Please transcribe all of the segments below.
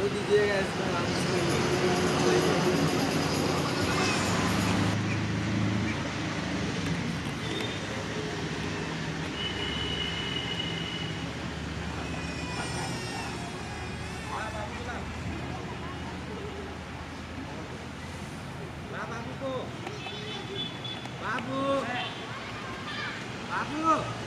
दीजिएगा इसका बाबू बाबू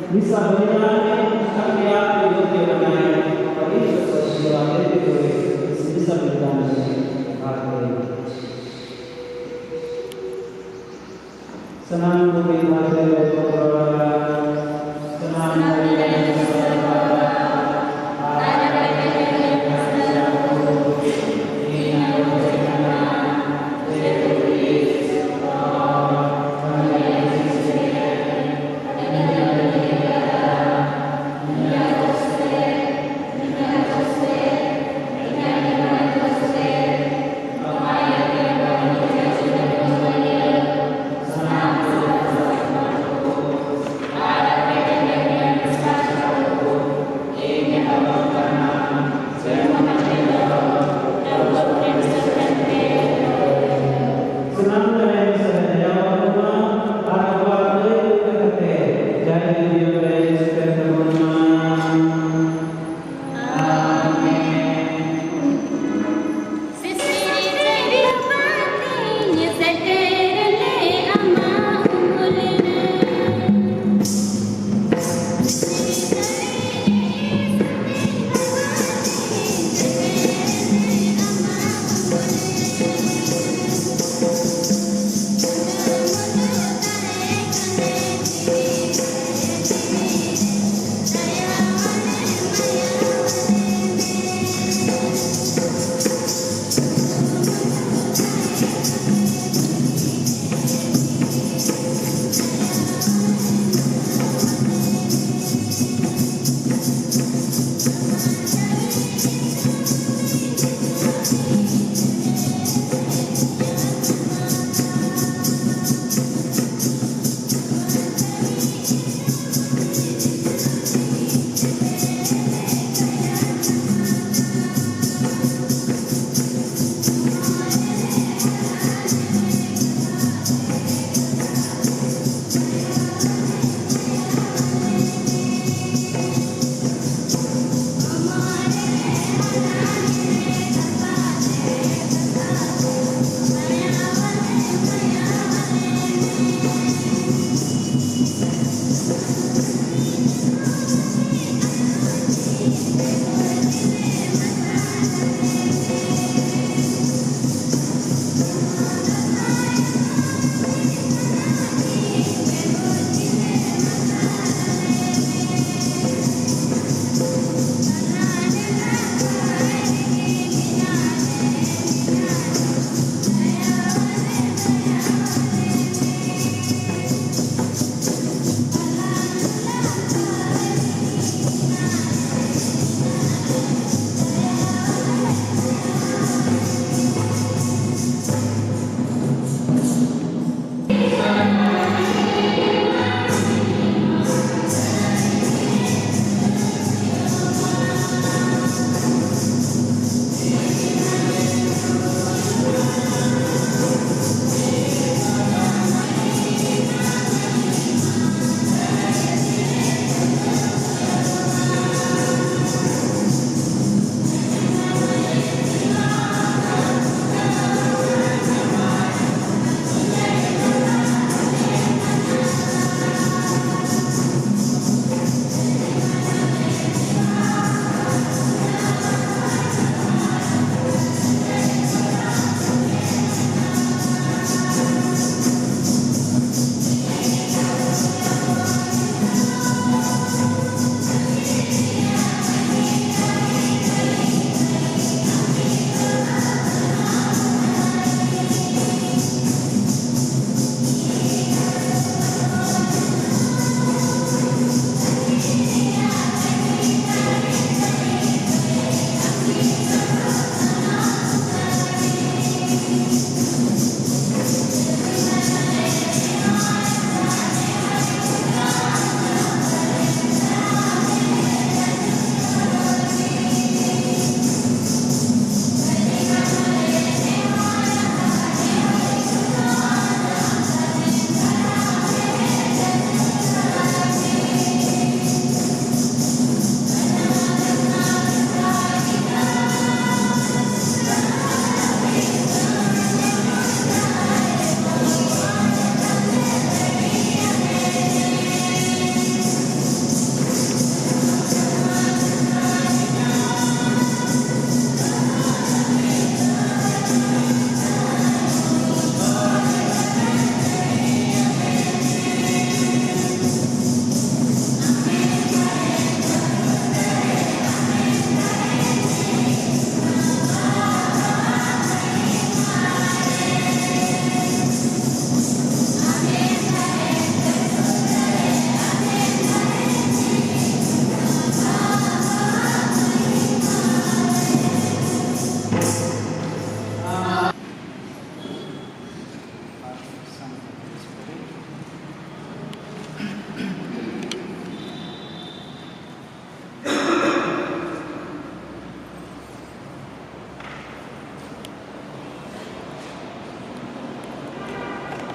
bisa menyenangkan karya hidup yang lain bagi sosial itu bisa berjalan senang berbicara senang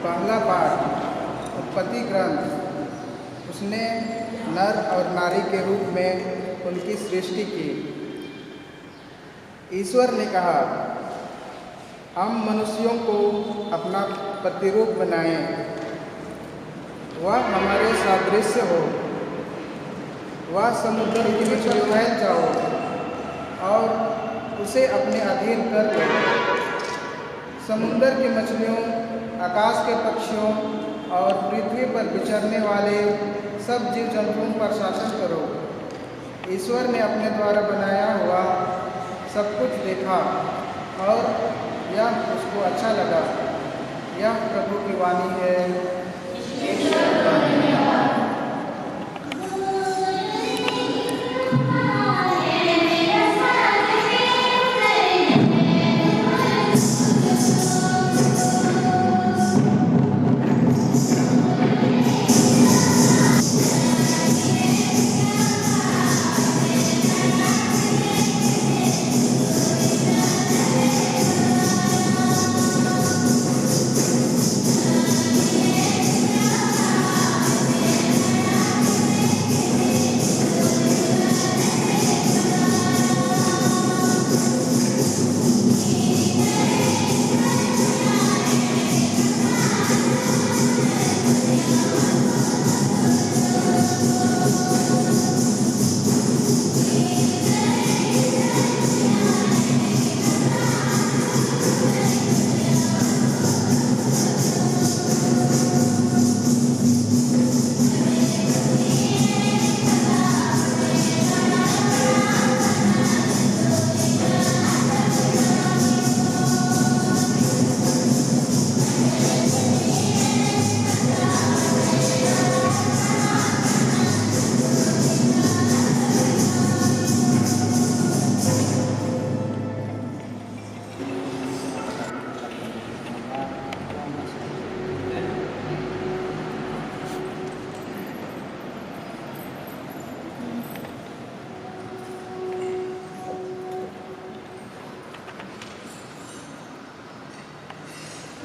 पहला पाठ उत्पत्ति ग्रंथ। उसने नर और नारी के रूप में उनकी सृष्टि की। ईश्वर ने कहा, हम मनुष्यों को अपना प्रतिरूप बनाएं, वह हमारे सादृश्य हो। वह समुद्र के बीच में फैल जाओ और उसे अपने अधीन कर लो। समुद्र की मछलियों, आकाश के पक्षियों और पृथ्वी पर विचरने वाले सब जीव जंतुओं पर शासन करो। ईश्वर ने अपने द्वारा बनाया हुआ सब कुछ देखा और यह उसको अच्छा लगा। यह प्रभु की वाणी है।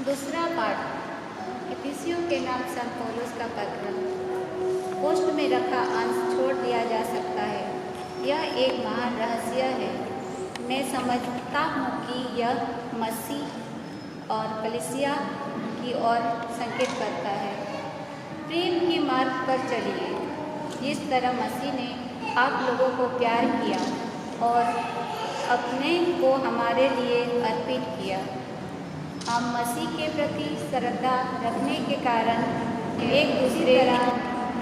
दूसरा पाठ इफिसियों के नाम संत पौलुस का पत्र। पोस्ट में रखा अंश छोड़ दिया जा सकता है। यह एक महान रहस्य है। मैं समझता हूँ कि यह मसीह और कलीसिया की ओर संकेत करता है। प्रेम के मार्ग पर चलिए, जिस तरह मसीह ने आप लोगों को प्यार किया और अपने को हमारे लिए अर्पित किया। हम मसीह के प्रति श्रद्धा रखने के कारण एक दूसरे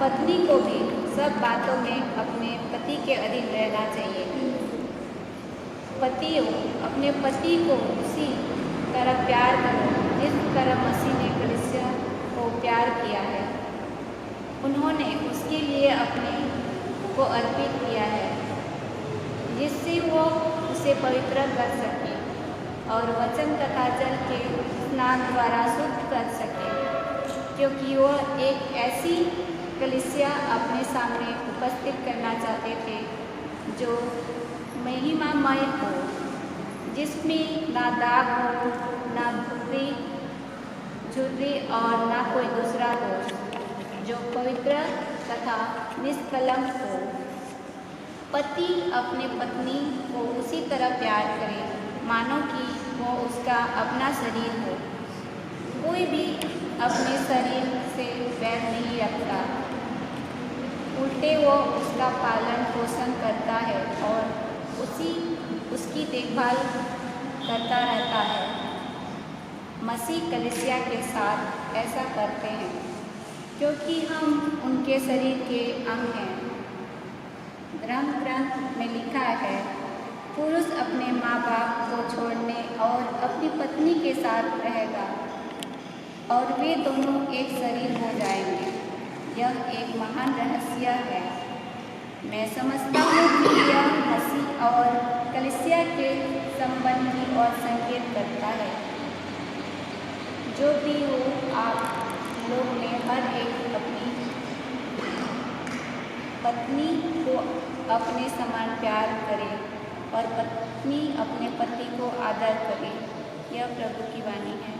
पत्नी को भी सब बातों में अपने पति के अधीन रहना चाहिए। पतियों, अपने पति को उसी तरह प्यार करो जिस तरह मसीह ने कलीसिया को प्यार किया है। उन्होंने उसके लिए अपने को अर्पित किया है, जिससे वो उसे पवित्र कर सके और वचन तथा जल के स्नान द्वारा शुद्ध कर सके, क्योंकि वह एक ऐसी कलीसिया अपने सामने उपस्थित करना चाहते थे जो महिमामय हो, जिसमें ना दाग हो, ना झुर्री और ना कोई दूसरा दोष, जो पवित्र तथा निष्कलंक हो। पति अपने पत्नी को उसी तरह प्यार करे मानो कि वो उसका अपना शरीर हो। कोई भी अपने शरीर से बैर नहीं रखता, उल्टे वो उसका पालन पोषण करता है और उसकी देखभाल करता रहता है। मसीह कलीसिया के साथ ऐसा करते हैं क्योंकि हम उनके शरीर के अंग हैं। धर्म ग्रंथ में लिखा है, पुरुष अपने माँ बाप को छोड़ने और अपनी पत्नी के साथ रहेगा और वे दोनों एक शरीर हो जाएंगे। यह एक महान रहस्य है। मैं समझता हूँ कि यह मसीह और कलीसिया के संबंध की ओर संकेत करता है। जो भी हो, आप लोग में हर एक अपनी पत्नी को अपने समान प्यार करे और पत्नी अपने पति को आदर करे। यह प्रभु की वाणी है।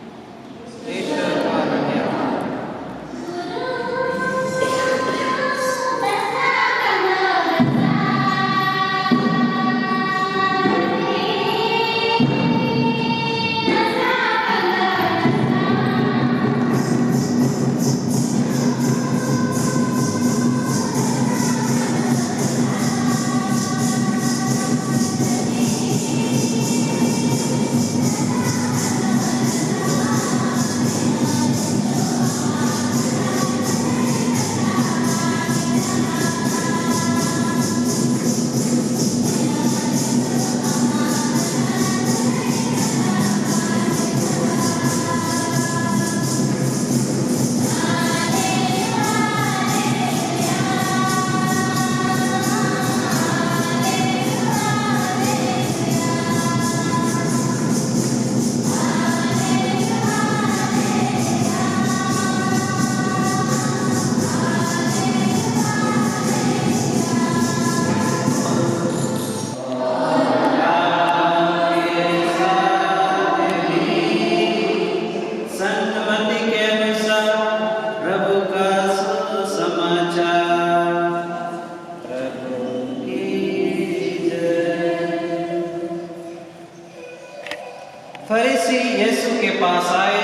फरीसी यीशु के पास आए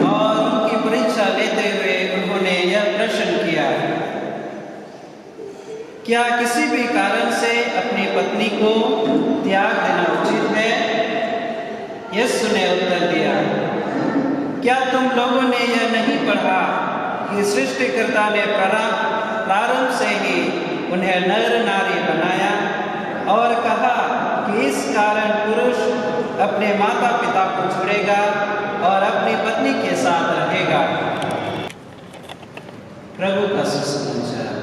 और उनकी परीक्षा लेते हुए उन्होंने यह प्रश्न किया, क्या किसी भी कारण से अपनी पत्नी को त्याग देना उचित है? यीशु ने उत्तर दिया, क्या तुम लोगों ने यह नहीं पढ़ा कि सृष्टिकर्ता ने प्रारंभ से ही उन्हें नर नारी बनाया और कहा कि इस कारण पुरुष अपने माता पिता को छोड़ेगा और अपनी पत्नी के साथ रहेगा। प्रभु का सुसमाचार।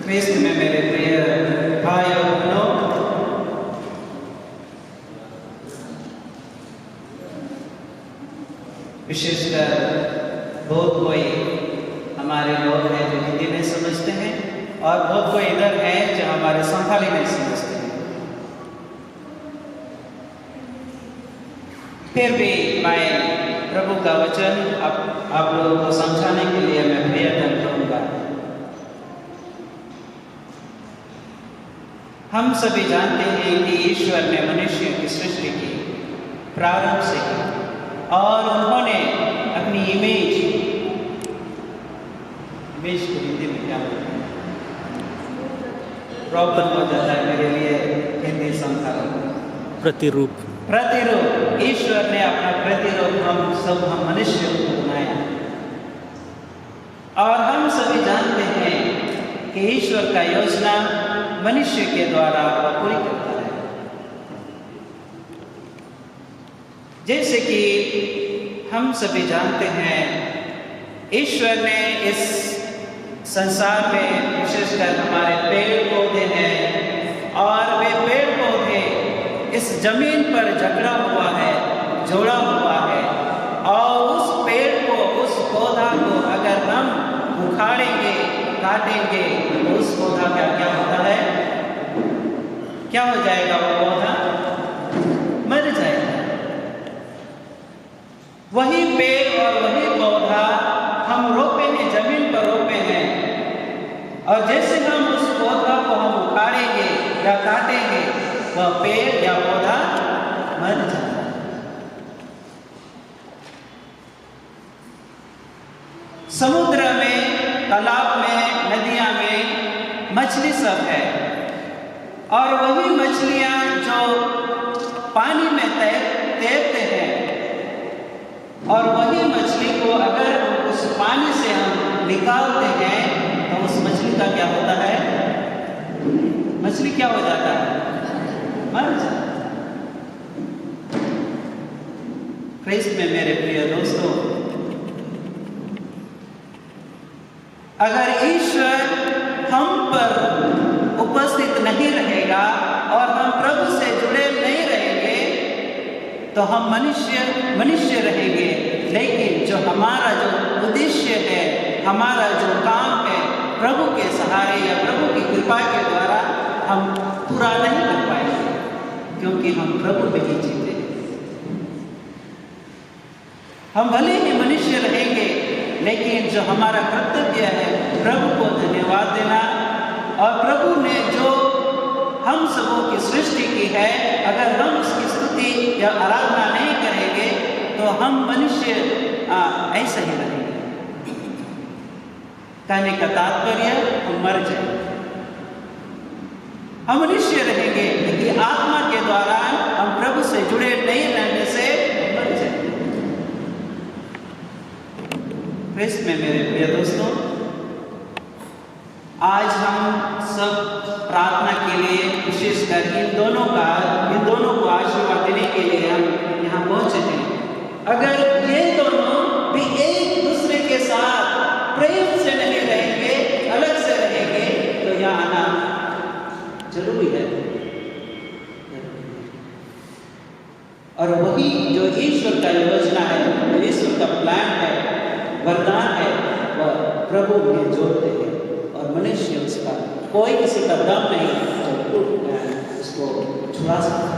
ख्रिस्त में मेरे प्रिय भाई और बहनों, विशेषकर बहुत कोई हमारे लोग हैं जो हिंदी नहीं समझते हैं और बहुत कोई इधर हैं जो हमारे संथाली नहीं समझते हैं। फिर भी मैं प्रभु का वचन आप लोगों को समझाने के लिए मैं प्रयत्न करूँगा। हम सभी जानते हैं कि ईश्वर ने मनुष्य की सृष्टि की प्रारंभ से और उन्होंने अपनी इमेज को हिंदी में क्या बोलते हैं, प्रॉब्लम हो जाता है मेरे लिए हिंदी संस्कार। प्रतिरूप ईश्वर ने अपना प्रतिरूप हम मनुष्य को बनाया और हम सभी जानते हैं कि ईश्वर का योजना मनुष्य के द्वारा पूरी करता है। जैसे कि हम सभी जानते हैं, ईश्वर ने इस संसार में विशेषकर हमारे पेड़ पौधे हैं और वे पेड़ पौधे इस जमीन पर जकड़ा हुआ है, जोड़ा हुआ है और उस पेड़ को, उस पौधा को अगर हम उखाड़ेंगे, काटेंगे तो उस पौधा का क्या होता है? क्या हो जाएगा? वो पौधा मर जाएगा। वही पेड़ और वही पौधा हम रोपे हैं, जमीन पर रोपे हैं और जैसे हम उस पौधा को हम उखाड़ेंगे या काटेंगे, वह पेड़ या पौधा मर जाएगा। समुद्र में, तालाब में, नदियां में मछली सब है और वही मछलियां जो पानी में तैरते हैं और वही मछली को अगर उस पानी से हम निकालते हैं तो उस मछली का क्या होता है? मछली क्या हो जाता है? मर जाता है। ख्रिस्त में मेरे प्रिय दोस्तों, अगर ईश्वर हम पर उपस्थित नहीं रहेगा और हम प्रभु से जुड़े नहीं रहेंगे तो हम मनुष्य रहेंगे, लेकिन जो हमारा जो उद्देश्य है, हमारा जो काम है, प्रभु के सहारे या प्रभु की कृपा के द्वारा हम पूरा नहीं कर पाएंगे, क्योंकि हम प्रभु में ही जीते हैं। हम भले ही मनुष्य रहेंगे, लेकिन जो हमारा कर्तव्य है प्रभु को धन्यवाद देना और प्रभु ने जो हम सबों की सृष्टि की है, अगर हम उसकी स्तुति या आराधना नहीं करेंगे तो हम मनुष्य ऐसा ही रहेंगे। कहने का तात्पर्य हम मर जाएंगे। हम मनुष्य रहेंगे, लेकिन आत्मा के द्वारा हम प्रभु से जुड़े नहीं रहने से मर जाएंगे। ख्रिस्त में मेरे प्रिय दोस्तों, आज हम सब प्रार्थना के लिए विशेषकर इन दोनों को आशीर्वाद देने के लिए हम यहाँ पहुँचे हैं। अगर ये दोनों भी एक दूसरे के साथ प्रेम से नहीं रहेंगे, अलग से रहेंगे, तो यहाँ आना जरूरी है। और वही जो ईश्वर का योजना है, जो ईश्वर का प्लान है, वरदान है, वह प्रभु में जोड़ते हैं और मनुष्य उसका कोई किसी का दम नहीं जो उसको छुड़ा सकता।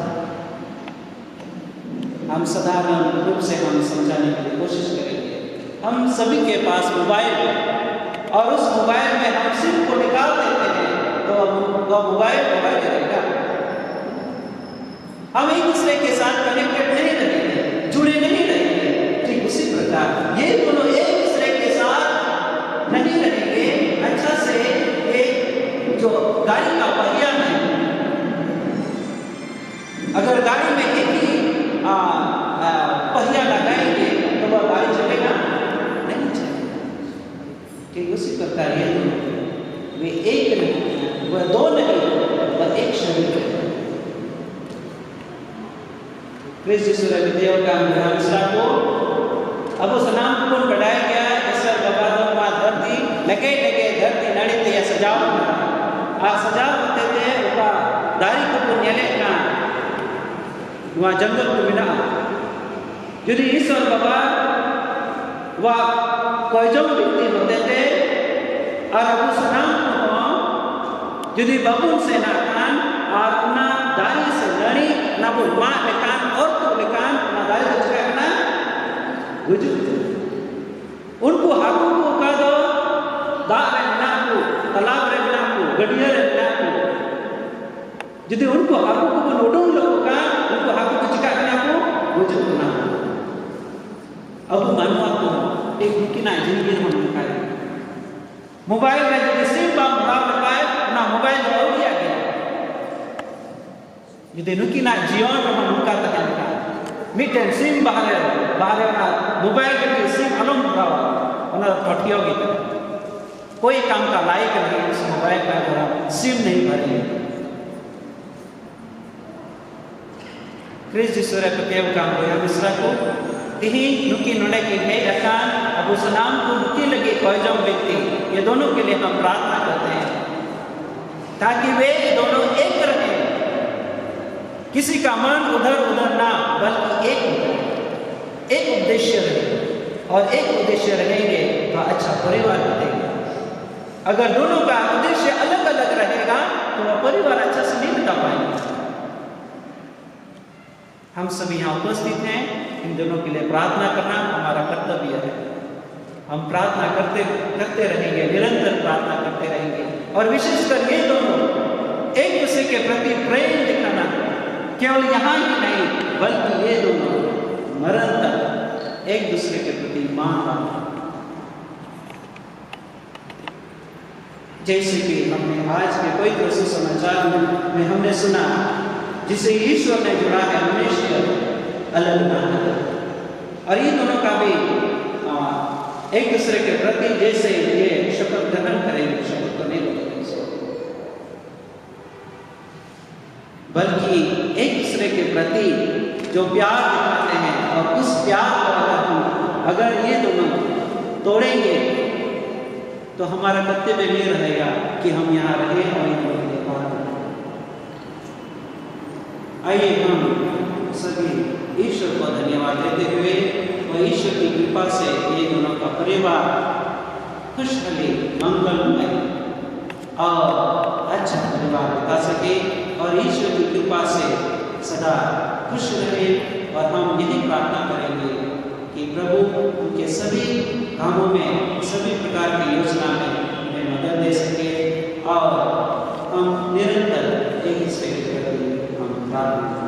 हम साधारण रूप से हम समझाने की कोशिश करेंगे। हम सभी के पास मोबाइल है और उस मोबाइल में हम सिम को निकाल देते हैं तो मोबाइल रहेगा। हम एक दूसरे के साथ कनेक्टेड नहीं रहेंगे, जुड़े नहीं रहेंगे। ठीक उसी प्रकार ये दोनों एक दूसरे के साथ नहीं रहेंगे अच्छा से। एक जो गाड़ी का पहिया है, अगर गाड़ी में एक ही पहिया लगाएंगे तो वह गाड़ी चलेगा नहीं चलेगा। ठीक उसी प्रकार ये दोनों वे एक नहीं, वह दो नहीं, वह एक शरीर है। क्रिस्ट यीशु रे देव का मिसरा को अब उस नाम को बढ़ाया गया। ईश्वर बाबा दो मां धरती लगे धरती नड़ी ते सजाओ आ सजाओ होते थे उका दारी को न्याले ना वहाँ जंगल को मिला। यदि ईश्वर बाबा वह कोई जो व्यक्ति होते थे और अब उस नाम को यदि बाबू से ना खान और उना दारी से लड़ी ना वो माँ लेकान और तो लेकान ना दारी से चुका ना उनको हाथों को का दो दाग रे ना को तालाब रे ना को गड्ढे रे ना को यदि उनको हाथों को नोटों लोगों का उनको हाथों को चिका ना को वजन ना अब मानवा को एक मुमकिन है जिंदगी में हम खाए मोबाइल में यदि सिम बा लगाए ना मोबाइल हो गया यदि नुकी ना जीवन में उनका तक का मिटन सिम बाहर ना मोबाइल के सिम अलम उठाओ उन्हें ठटियो की कोई काम का लायक नहीं उस मोबाइल का अगर सिम नहीं भरे। क्रिस्ट यीशु रे पेव काम को मिश्रा को तिही नुकी नोने की है अकान अब उस नाम को नुकी लगे कोई जो व्यक्ति ये दोनों के लिए हम प्रार्थना करते हैं ताकि वे दोनों एक रहे, किसी का मन उधर उधर ना बल्कि एक उद्देश्य रहे और एक उद्देश्य रहेंगे तो अच्छा परिवार बनेगा। अगर दोनों का उद्देश्य अलग अलग रहेगा तो वह परिवार अच्छा से नहीं बता पाएंगे। हम सभी यहाँ उपस्थित हैं, इन दोनों के लिए प्रार्थना करना हमारा कर्तव्य है। हम प्रार्थना करते रहेंगे, निरंतर प्रार्थना करते रहेंगे और विशेषकर ये दोनों एक दूसरे के प्रति प्रेम दिखाना केवल यहाँ ही नहीं बल्कि ये दोनों मरण तक एक दूसरे के प्रति मान। जैसे कि हमने आज के पवित्र सुसमाचार में हमने सुना जिसे ईश्वर ने जुड़ा है मनुष्य अलग ना हो और ये दोनों का भी एक दूसरे के प्रति जैसे ये शपथ ग्रहण करेंगे, शपथ तो नहीं करेंगे बल्कि एक दूसरे के प्रति जो प्यार दिखाते हैं और उस प्यार को अगर ये दोनों तोड़ेंगे तो हमारा कर्तव्य ये रहेगा कि हम यहाँ रहे और इन लोगों के पास। आइए हम सभी ईश्वर को धन्यवाद देते हुए और ईश्वर की कृपा से ये दोनों का परिवार खुशहाली मंगलमय और अच्छा परिवार बिता सके और ईश्वर की कृपा से सदा खुश रहे। और हम यही प्रार्थना करेंगे कि प्रभु उनके सभी कामों में सभी प्रकार की योजना में उन्हें मदद दे सके और हम निरंतर एक दूसरे के प्रति हम प्रार्थना करें।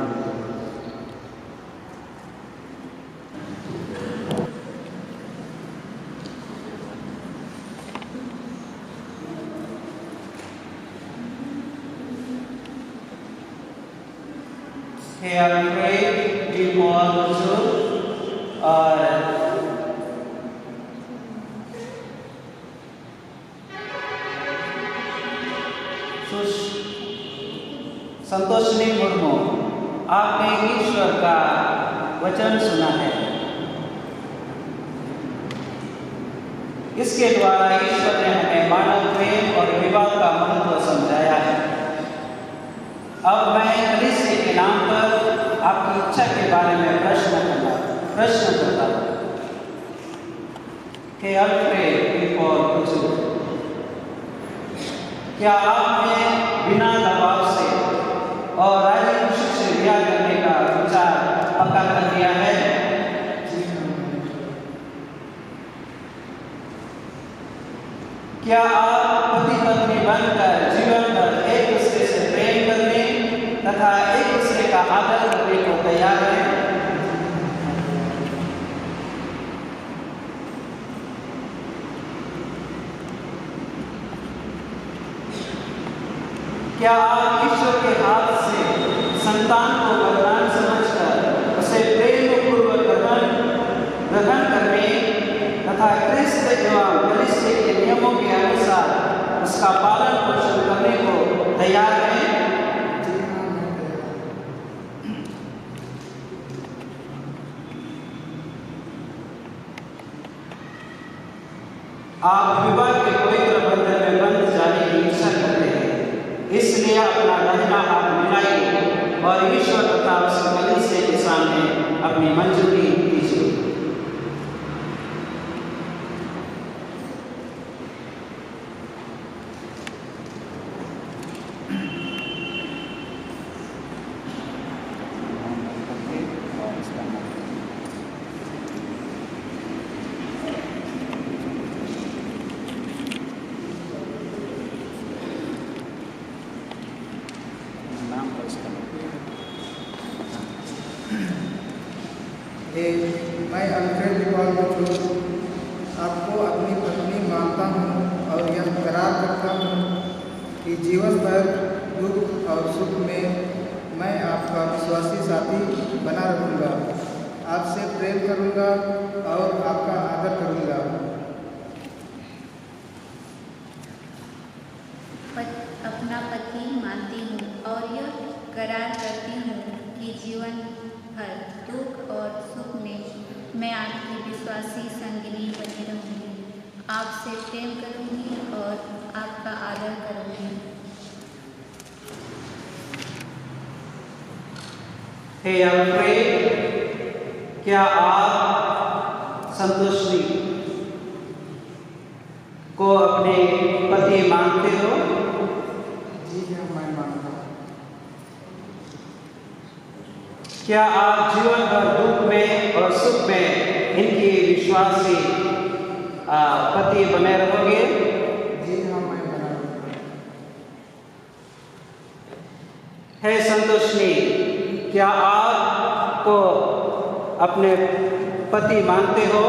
और संतोषनी मुर्मू, आपने ईश्वर का वचन सुना है। इसके द्वारा ईश्वर ने हमें मानव प्रेम और विवाह का महत्व समझाया है। अब मैं कलीसिया के नाम पर आपकी इच्छा के बारे में प्रश्न करता हूँ। हे अल्फ्रेड पॉल, क्या आपने बिना दबाव से और राजी खुशी से ब्याह करने का विचार पक्का कर दिया है? क्या आप पति पत्नी बनकर जीवन भर एक दूसरे से प्रेम करने तथा एक दूसरे का आदर करने को तैयार हैं? क्या आप ईश्वर के हाथ से संतान को वरदान समझकर उसे प्रेम पूर्वक ग्रहण करने तथा क्रिस्त एवं कलीसिया के नियमों के अनुसार उसका पालन पोषण करने को तैयार हैं? आप विवाह के पवित्र बंधन में बंध जाने की इच्छा करते हैं, इसलिए अपना दाहिना हाथ मिलाइए और ईश्वर तथा उसके कलीसिया के सामने अपनी मंजूरी दीजिए। मैं अल्फ्रेड निकॉल बचूं आपको अपनी पत्नी मानता हूँ और यह करार करता हूँ कि जीवन भर दुख और सुख में मैं आपका विश्वासी साथी बना रहूँगा, आपसे प्रेम करूँगा और आपका आदर करूँगा। अपना पति मानती हूँ और यह करार करती हूँ कि जीवन भर दुख और सुख में मैं आपकी विश्वासी संगिनी बनी रहूँगी, आपसे प्रेम करूँगी और आपका आदर करूँगी। हे अल्फ्रेड, क्या आप संतोषी को अपने पति मानते हो? जी हाँ, मैं मानता हूँ। क्या आप जीवन भर दुख में और सुख में इनकी विश्वासी पति बने रहोगे? जी हाँ, मैं बना रहूँगा। हे संतोषी, क्या आपको अपने पति मानते हो?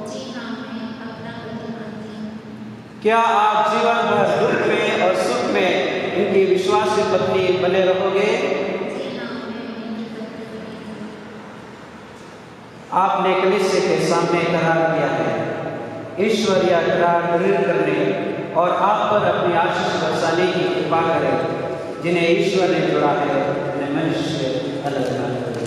जी हाँ, मैं अपना पति मानती हूँ। क्या आप जीवन भर दुख में और सुख में इनकी विश्वासी पत्नी बने रहोगे? जी हाँ, मैं इनकी पत्नी बनी हूँ। आपने कलीसिया के सामने करार किया है। ईश्वर यह करार दृढ़ करने और आप पर अपनी आशीष बरसाने की कृपा करें। जिन्हें ईश्वर ने जोड़ा है उन्हें मनुष्य अलग न करे।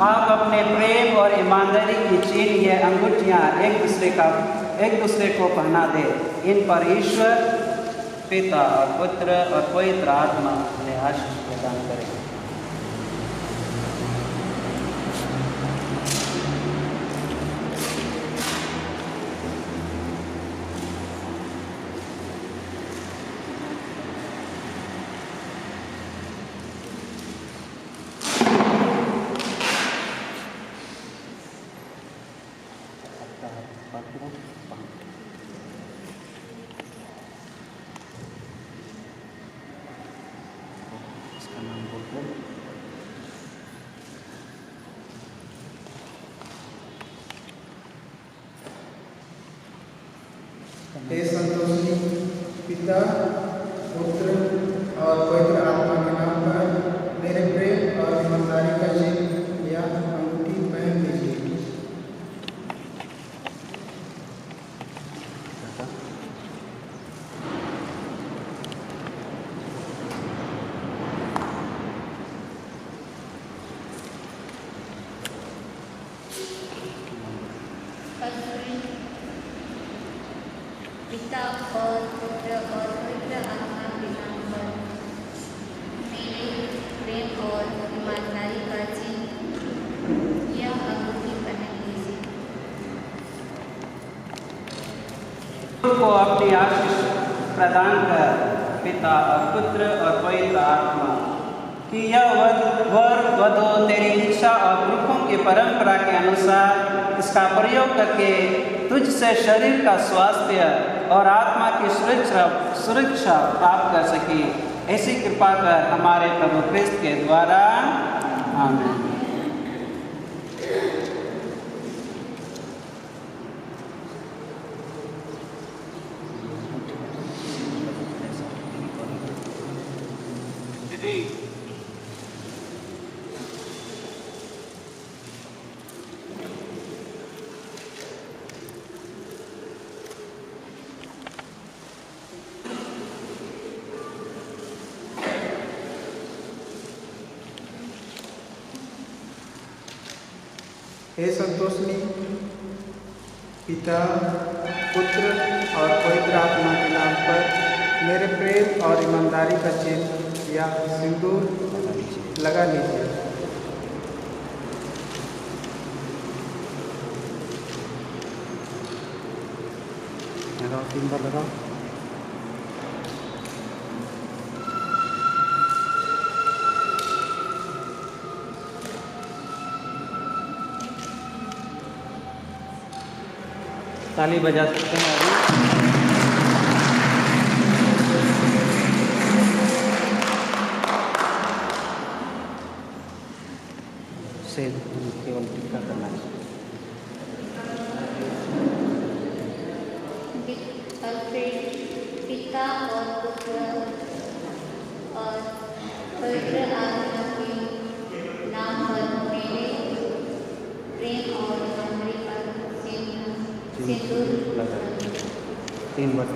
आप अपने प्रेम और ईमानदारी की चीन ये अंगूठियाँ एक दूसरे को पहना दे। इन पर ईश्वर पिता और पुत्र और पवित्र आत्मा उन्हें आशीष प्रदान करे। हे संतोषी, पिता, पुत्र और पवित्र आत्मा के नाम पर मेरे प्रेम और ईमानदारी का चिन्ह या अंगूठी पहन लीजिए। पिता और पुत्र और पवित्र आत्मा के नाम पर मेरे प्रेम और ईमानदारी का चिन्ह यह अंगूठी पहन लीजिए। को अपनी आशीष प्रदान कर पिता और पुत्र और पवित्र आत्मा, कि यह वर वधू तेरी इच्छा और पुरखों की परंपरा के अनुसार इसका प्रयोग करके तुझसे शरीर का स्वास्थ्य और आत्मा की सुरक्षा प्राप्त कर सके। ऐसी कृपा कर हमारे प्रभु क्रिस्त के द्वारा। आमीन। हे संतोषनी, पिता, पुत्र और पवित्र आत्मा के नाम पर मेरे प्रेम और ईमानदारी का चिन्ह या सिंदूर लगा लीजिए। लगाओ, 3 बार लगाओ। ताली बजा सकते हैं अभी। से केवल टीका करना है। पिता और पुत्र और पवित्र आत्मा के नाम पर मेरे प्रेम और ईमानदारी का सिंदूर लगा 3 बार।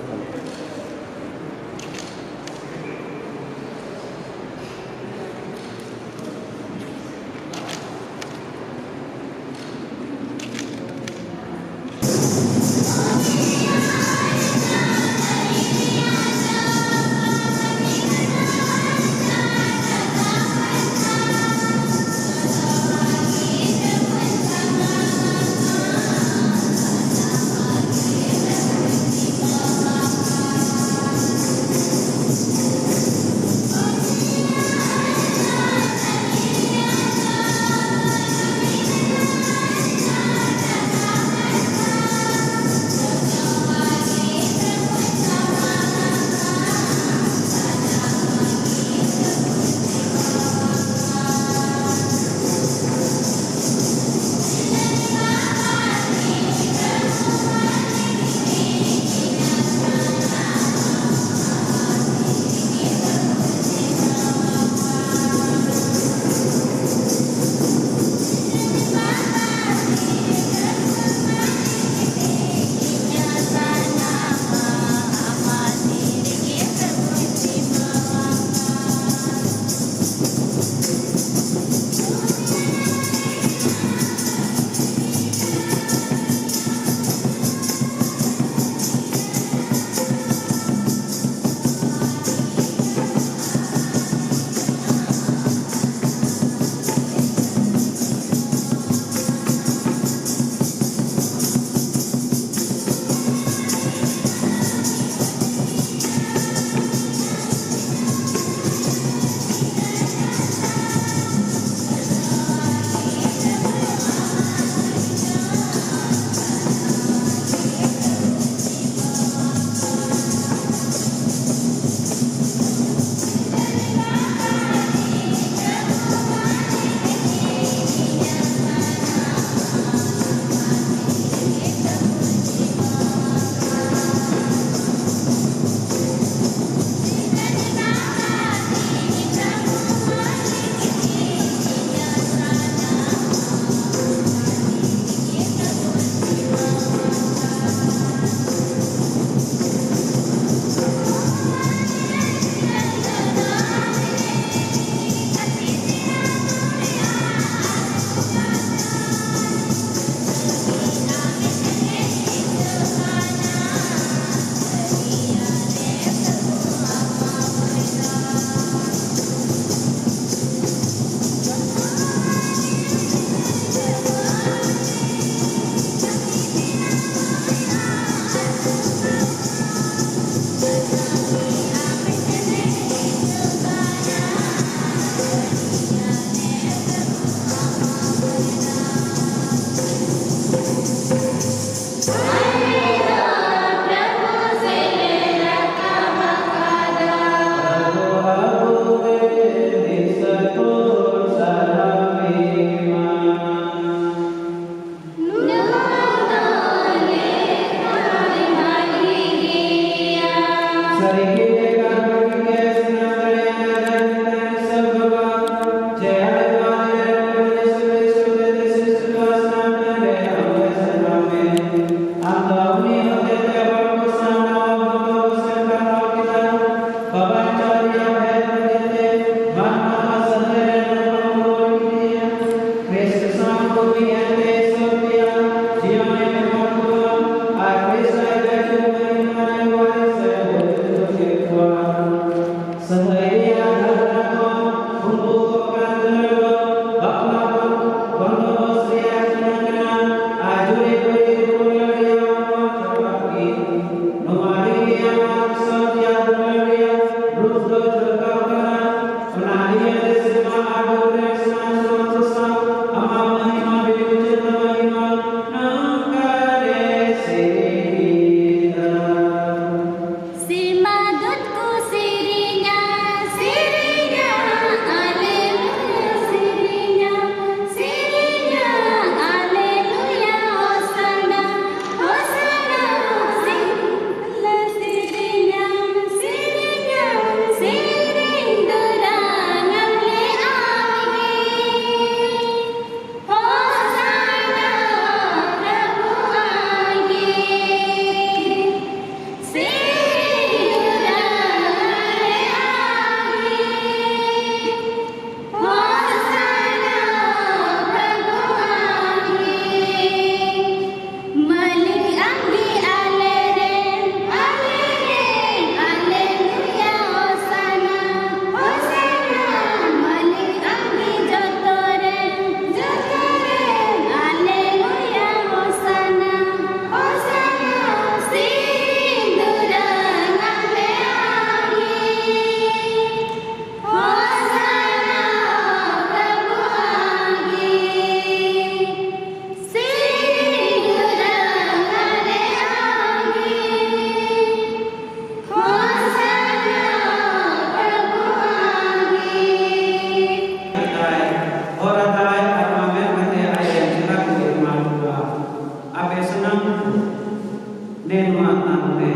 ante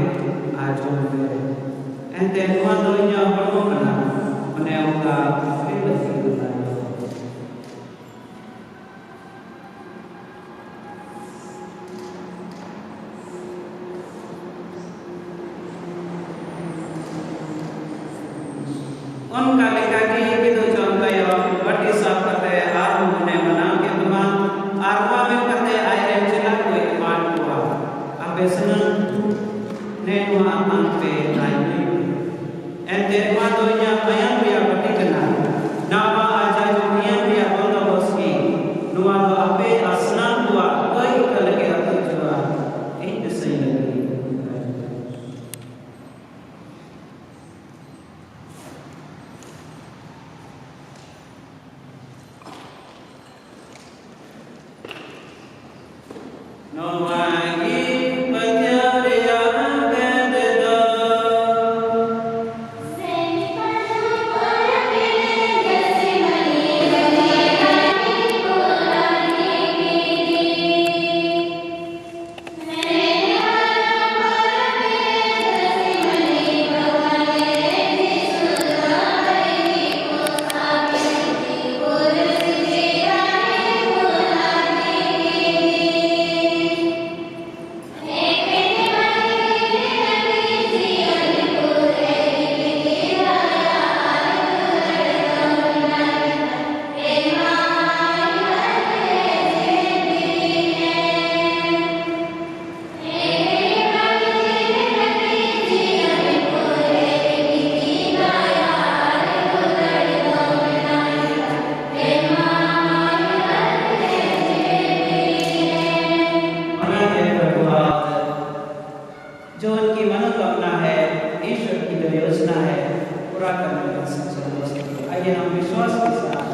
ajumbe ente nuadonya hormona meneoka filosofia उनका लिखा कि किदो चंदय बटी साफ करते आरम ने मना के तुमा आरमा में करते आयरे चला कोई मान हुआ अब बेसन ने हुआ अंते आई एंते मा दोnya mayang dia bटी कना नावा आजा दुनिया dia बोलो बसकी नुआ दो अबे असनाम दुआ कोई कल के अतु जुआ इन सही लगी जो उनकी मनोकामना है ईश्वर की जो योजना है पूरा करने का संकल्प। आइए हम विश्वास के साथ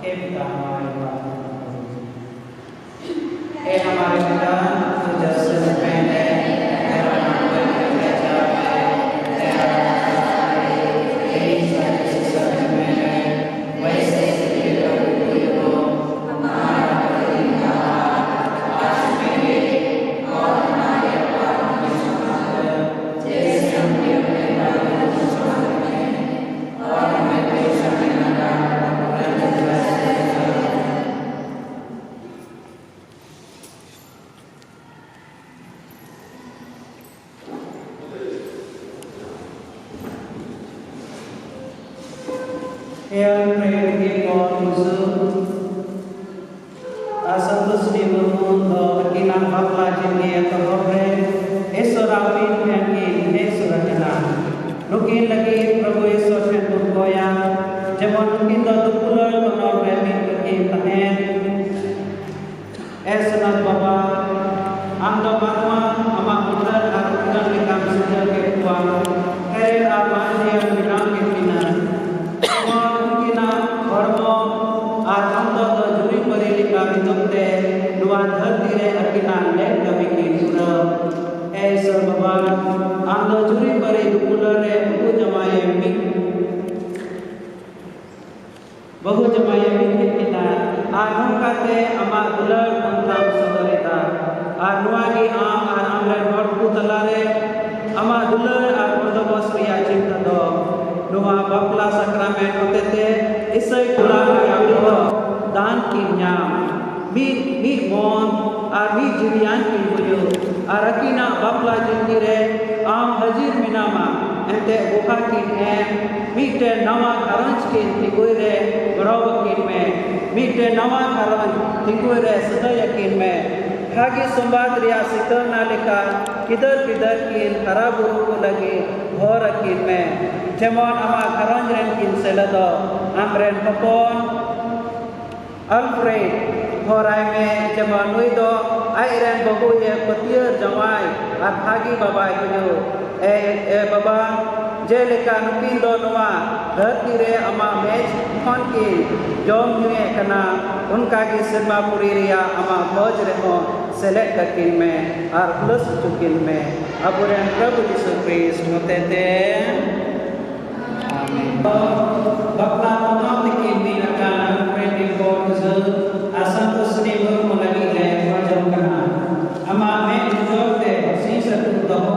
हे पिता हमारे पिता जो जैसे पहले तेरा नाम लिया जाए तेरा राज्य में है वैसे ही हो हमारा आज मेरे और हमारे जैसे हम और हमें पेशा में लगा Yang memiliki konsum asalus di mundo kinan bakla jini atau hobre esorapin yakin esorapina nukin lagi Prabhu Yesus yang bergoya jemon nukin datu pulau kono remin kekin tahen esnat bapa ando batma ama putra aku putra likam sudah ke tuan kare aman dia bilang kekina Dua धरती रे अकिना late कमी की पूरा ऐसा भगवान आंदो चुरी परे दुकुलर रे बहु जमाये मी के किना आनुन काते अमा दुलर पंथा सदरेता आनुआगी आम आमरे नोट पुतला रे अमा दुलर आ प्रदोस रिया चिंता दो नुआ बपला सक्रमेंट होतेते इसै कुला या दान की न्याम मी मोन और मी जिरियान की बुयो और अकीना बपला जिंदगी रे आम हजीर मिनामा एंते गुफा की है मीटे नवा करंज के तिगोय रे गड़ाव की में मीटे नवा करंज तिगोय रे सदय की में भागी संवाद रिया सितर नालिका किधर किधर की हरा बुरु को लगे भोर की में जेमन अमा करंज रेन की सेलदो आमरेन पपन अल्फ्रेड होराय में जमा नुई दो आइरन बबू ये पतियर जमाई और भागी बाबा जो ए बाबा जेलेका नुकिन दो नवा धरती रे अमा मैच खन की जोम नुए कना उनका की सिरमा पुरी रिया अमा भोज रे हो सेलेक्ट करकिन में और प्लस चुकिन में अब रे प्रभु यीशु क्रिस्ट होते थे आमीन बपला नाम की दिन का फ्रेंड को asal seni mulai dari wajah kena, ama me jujur deh, sih satu tahun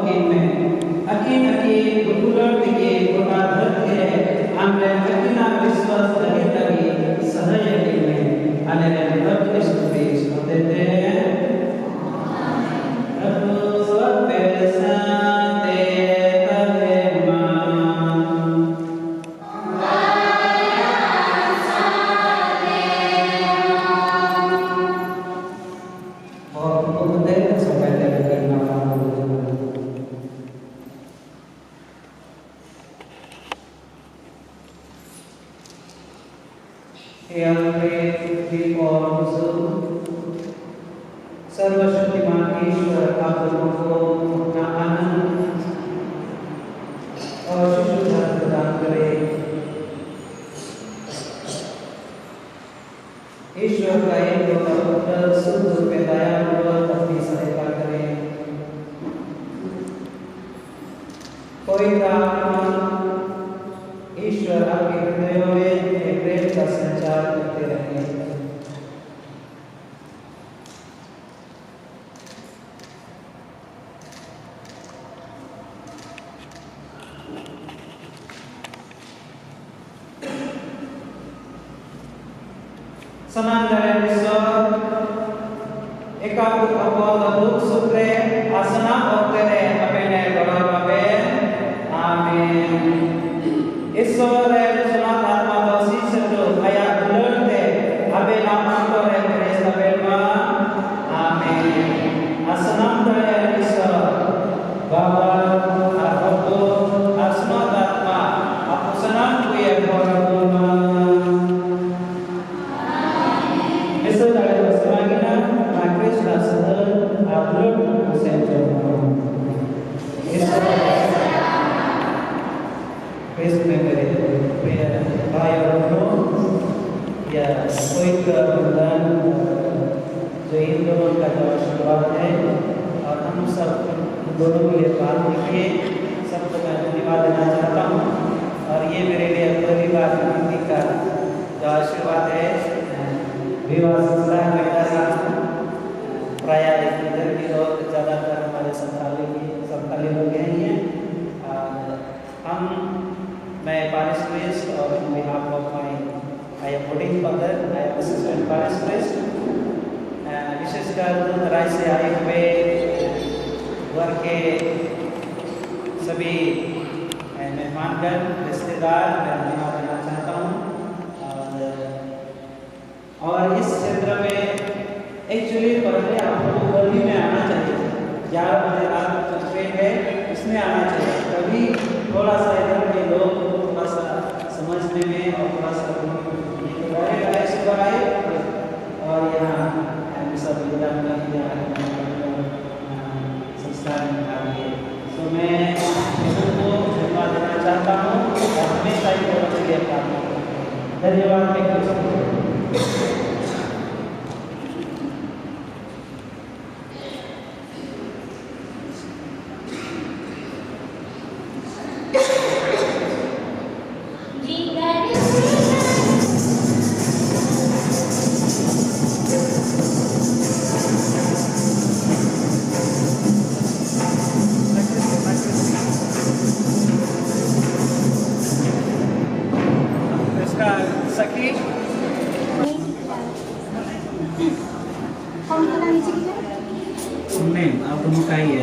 हे पृथ्वी और सर्वशक्तिमान ईश्वर आप लोगों को अपना आनंद और शिशु धन प्रदान करे। ईश्वर का एक पुत्र शुद्ध रूप में दयापूर्वक अपनी सहायता करे। पवित्र आत्मा ईश्वर आपके हृदयों में प्रेम का संचार करते रहे। Senandare Kristus, eka put apol aduk supre asana oktere apene barababe, amin. Isore sunat atma dosi sedu ayat lerte abena antore Kristus belma, amin. Asanam dare Kristus, Baba Arhoto asmat atma apusanam kuye borabulma. दोनों के लिए बात लिखिए। सबको मैं धन्यवाद देना चाहता हूँ और ये मेरे लिए पहली बार हिंदी का जो आशीर्वाद है विवाह संस्कार में कर रहा हूँ। प्राय इधर के लोग ज़्यादातर हमारे संताली लोग हैं हम मैं पारिश प्रेस्ट और behalf of my I am voting father I am assistant parish priest विशेषकर दूरदराज से आए हुए वर्ग के सभी मेहमानगण रिश्तेदार मैं धन्यवाद देना चाहता हूँ। और इस क्षेत्र में एक्चुअली पहले आप लोगों को गर्मी में आना चाहिए। 11 बजे रात ट्रेन है इसमें आना चाहिए, तभी थोड़ा सा इधर के लोग थोड़ा सा समझने में और थोड़ा सा सुबह आए और यहाँ सब संस्कार में भाग लिए। तो मैं सबको धन्यवाद देना चाहता हूँ और हमेशा ही बहुत के लिए प्रार्थना करता हूँ। धन्यवाद। नहीं आप दोनों का ही है।